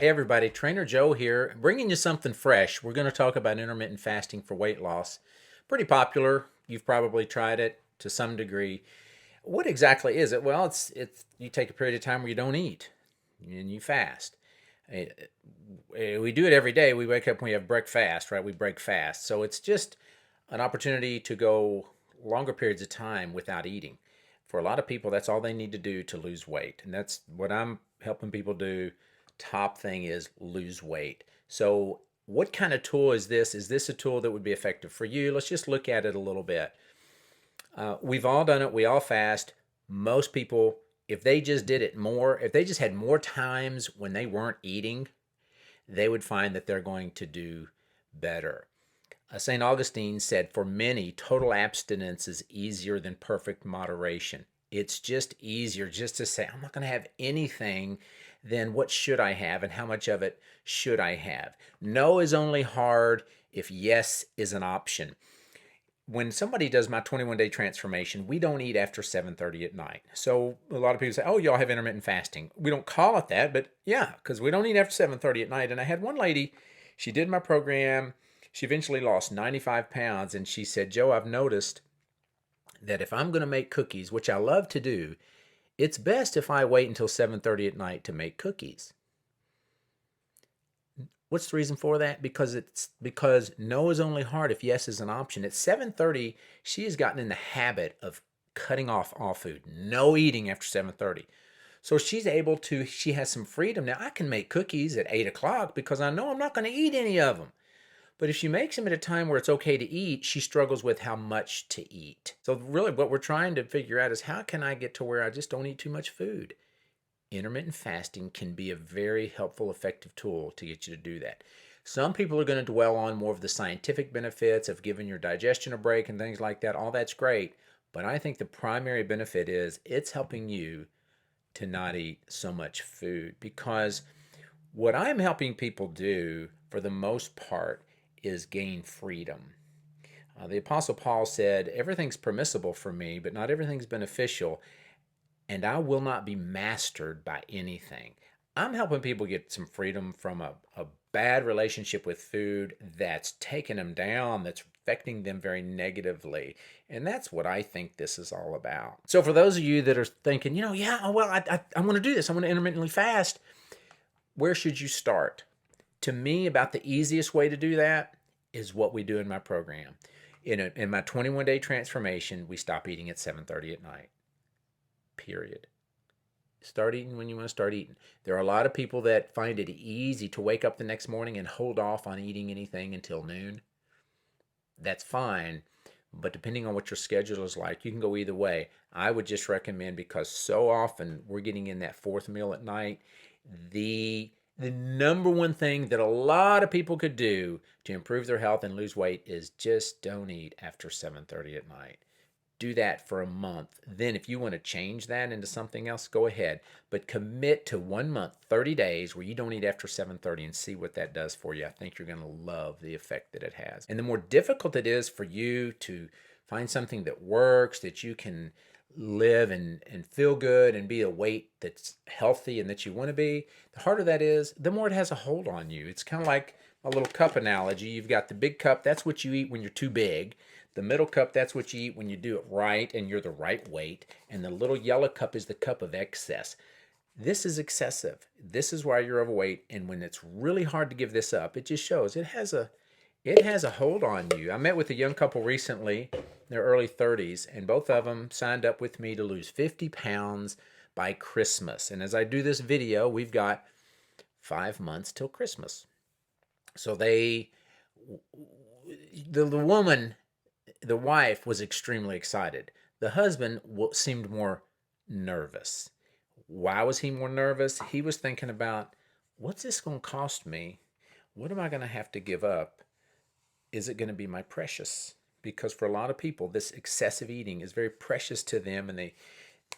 Hey everybody, Trainer Joe here, bringing you something fresh. We're going to talk about intermittent fasting for weight loss. Pretty popular. You've probably tried it to some degree. What exactly is it? Well, it's you take a period of time where you don't eat and you fast. Eh, We do it every day. We wake up and we have breakfast, right? We break fast. So it's just an opportunity to go longer periods of time without eating. For a lot of people, that's all they need to do to lose weight. And that's what I'm helping people do. Top thing is lose weight. So, what kind of tool is this? Is this a tool that would be effective for you? Let's just look at it a little bit. We've all done it. We all fast. Most people, if they just did it more, if they just had more times when they weren't eating, they would find that they're going to do better. St. Augustine said, for many, total abstinence is easier than perfect moderation. It's just easier just to say, I'm not going to have anything, then what should I have and how much of it should I have? No is only hard if yes is an option. When somebody does my 21-day transformation, we don't eat after 7:30 at night. So a lot of people say, "Oh, y'all have intermittent fasting." We don't call it that, but yeah, because we don't eat after 7:30 at night. And I had one lady, she did my program. She eventually lost 95 pounds, and she said, "Joe, I've noticed that if I'm going to make cookies, which I love to do, it's best if I wait until 7:30 at night to make cookies." What's the reason for that? Because no is only hard if yes is an option. At 7:30, she has gotten in the habit of cutting off all food, no eating after 7:30. So she has some freedom now. I can make cookies at 8 o'clock because I know I'm not going to eat any of them. But if she makes them at a time where it's okay to eat, she struggles with how much to eat. So really what we're trying to figure out is how can I get to where I just don't eat too much food? Intermittent fasting can be a very helpful, effective tool to get you to do that. Some people are going to dwell on more of the scientific benefits of giving your digestion a break and things like that. All that's great. But I think the primary benefit is it's helping you to not eat so much food, because what I'm helping people do for the most part is gain freedom. The Apostle Paul said, everything's permissible for me, but not everything's beneficial, and I will not be mastered by anything. I'm helping people get some freedom from a bad relationship with food that's taken them down, that's affecting them very negatively. And that's what I think this is all about. So, for those of you that are thinking, yeah, oh, well, I'm going to do this, I'm going to intermittently fast, where should you start? To me, about the easiest way to do that is what we do in my program. In my 21-day transformation, we stop eating at 7:30 at night. Period. Start eating when you want to start eating. There are a lot of people that find it easy to wake up the next morning and hold off on eating anything until noon. That's fine, but depending on what your schedule is like, you can go either way. I would just recommend, because so often we're getting in that fourth meal at night, the number one thing that a lot of people could do to improve their health and lose weight is just don't eat after 7:30 at night. Do that for a month. Then if you want to change that into something else, go ahead. But commit to 1 month, 30 days where you don't eat after 7:30 and see what that does for you. I think you're going to love the effect that it has. And the more difficult it is for you to find something that works, that you can live and feel good and be a weight that's healthy and that you want to be, the harder that is, the more it has a hold on you. It's kind of like a little cup analogy. You've got the big cup, that's what you eat when you're too big. The middle cup, that's what you eat when you do it right and you're the right weight. And the little yellow cup is the cup of excess. This is excessive. This is why you're overweight. And when it's really hard to give this up, it just shows it has a hold on you. I met with a young couple recently, in their early 30s, and both of them signed up with me to lose 50 pounds by Christmas. And as I do this video, we've got 5 months till Christmas. So the woman, the wife, was extremely excited. The husband seemed more nervous. Why was he more nervous? He was thinking about, what's this going to cost me? What am I going to have to give up? Is it going to be my precious? Because for a lot of people, this excessive eating is very precious to them, and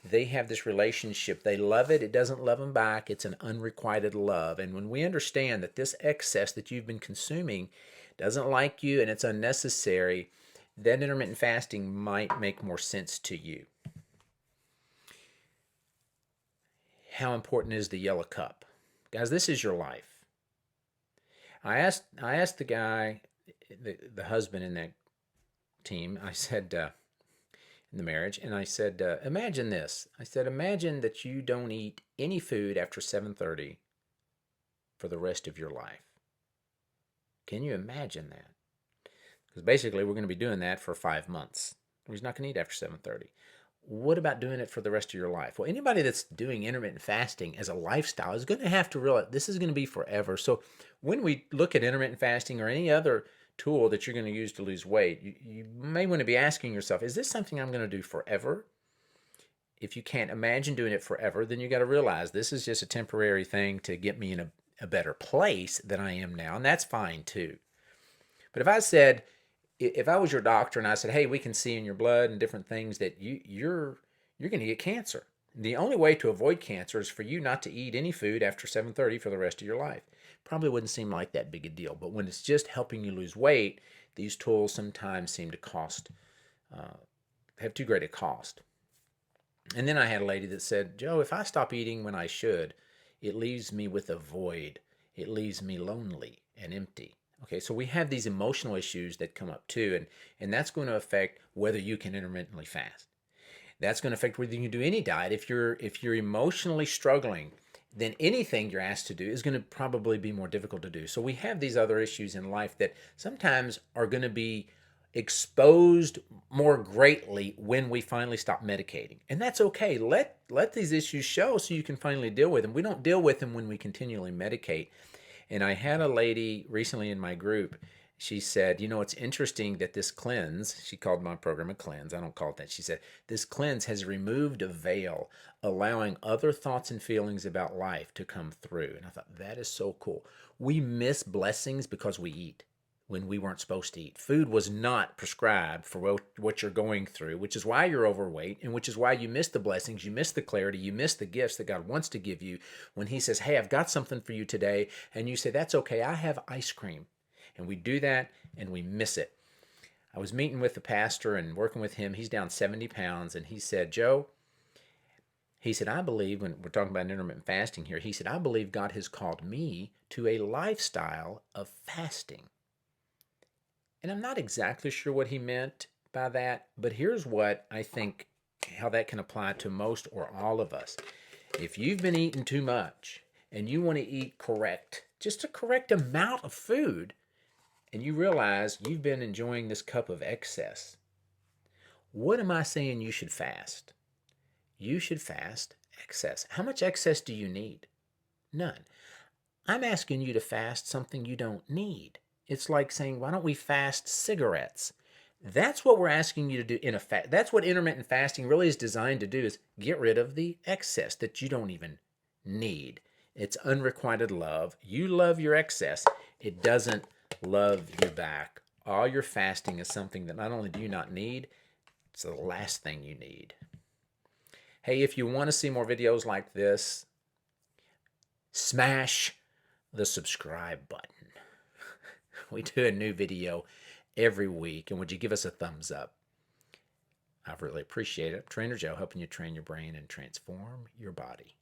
they have this relationship. They love it. It doesn't love them back. It's an unrequited love. And when we understand that this excess that you've been consuming doesn't like you and it's unnecessary, then intermittent fasting might make more sense to you. How important is the yellow cup? Guys, this is your life. I asked the guy, the husband in that team. I said in the marriage, and I said, imagine this. I said, imagine that you don't eat any food after 7:30 for the rest of your life. Can you imagine that? Because basically, we're going to be doing that for 5 months. He's not going to eat after 7:30. What about doing it for the rest of your life? Well, anybody that's doing intermittent fasting as a lifestyle is going to have to realize this is going to be forever. So when we look at intermittent fasting or any other tool that you're going to use to lose weight, you may want to be asking yourself, is this something I'm going to do forever? If you can't imagine doing it forever, then you got to realize this is just a temporary thing to get me in a better place than I am now. And that's fine too. But if I was your doctor and I said, hey, we can see in your blood and different things that you're going to get cancer. The only way to avoid cancer is for you not to eat any food after 7:30 for the rest of your life. Probably wouldn't seem like that big a deal. But when it's just helping you lose weight, these tools sometimes seem to have too great a cost. And then I had a lady that said, Joe, if I stop eating when I should, it leaves me with a void. It leaves me lonely and empty. Okay, so we have these emotional issues that come up too, and that's going to affect whether you can intermittently fast. That's going to affect whether you can do any diet. If you're emotionally struggling, then anything you're asked to do is going to probably be more difficult to do. So we have these other issues in life that sometimes are going to be exposed more greatly when we finally stop medicating. And that's okay. Let these issues show so you can finally deal with them. We don't deal with them when we continually medicate. And I had a lady recently in my group. She said, it's interesting that this cleanse, she called my program a cleanse. I don't call it that. She said, this cleanse has removed a veil, allowing other thoughts and feelings about life to come through. And I thought, that is so cool. We miss blessings because we eat when we weren't supposed to eat. Food was not prescribed for what you're going through, which is why you're overweight, and which is why you miss the blessings, you miss the clarity, you miss the gifts that God wants to give you when he says, hey, I've got something for you today, and you say, that's okay, I have ice cream. And we do that, and we miss it. I was meeting with the pastor and working with him. He's down 70 pounds, and he said, Joe, he said, I believe, when we're talking about intermittent fasting here, he said, I believe God has called me to a lifestyle of fasting. And I'm not exactly sure what he meant by that, but here's what I think, how that can apply to most or all of us. If you've been eating too much and you want to eat just a correct amount of food, and you realize you've been enjoying this cup of excess, what am I saying you should fast? You should fast excess. How much excess do you need? None. I'm asking you to fast something you don't need. It's like saying, why don't we fast cigarettes? That's what we're asking you to do in a fast. That's what intermittent fasting really is designed to do, is get rid of the excess that you don't even need. It's unrequited love. You love your excess. It doesn't love you back. All your fasting is something that not only do you not need, it's the last thing you need. Hey, if you want to see more videos like this, smash the subscribe button. We do a new video every week, and would you give us a thumbs up? I really appreciate it. Trainer Joe, helping you train your brain and transform your body.